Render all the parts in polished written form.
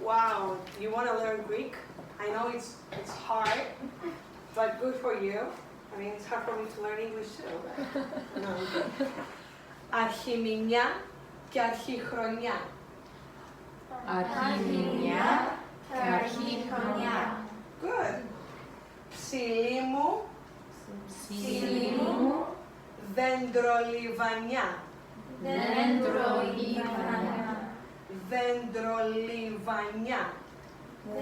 Wow, you want to learn Greek? I know it's hard, but good for you. I mean, it's hard for me to learn English too. But no, okay. Αρχιμηνιά και αρχιχρονιά. Αρχιμηνιά και αρχιχρονιά. Good. Ψιλίμου, Ψιλίμου, δεντρολιβανιά. δεντρολιβανιά. Δεντρολιβανιά.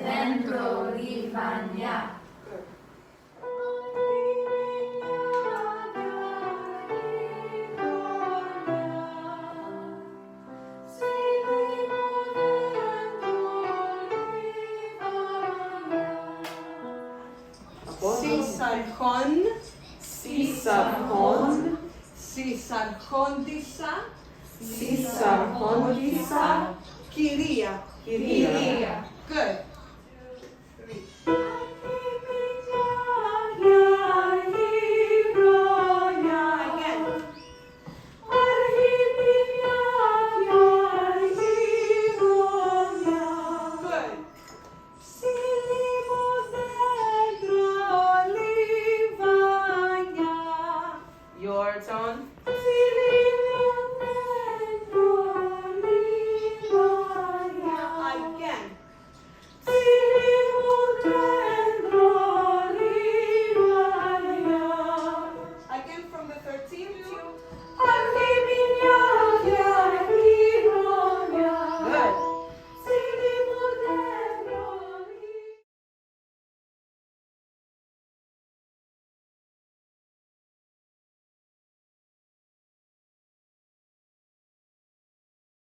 Δεντρολιβανιά. Good. Συσαρχών, Συσαρχών, συσαρχόντισσα, συσαρχόντισσα, κυρία. κυρία. Good.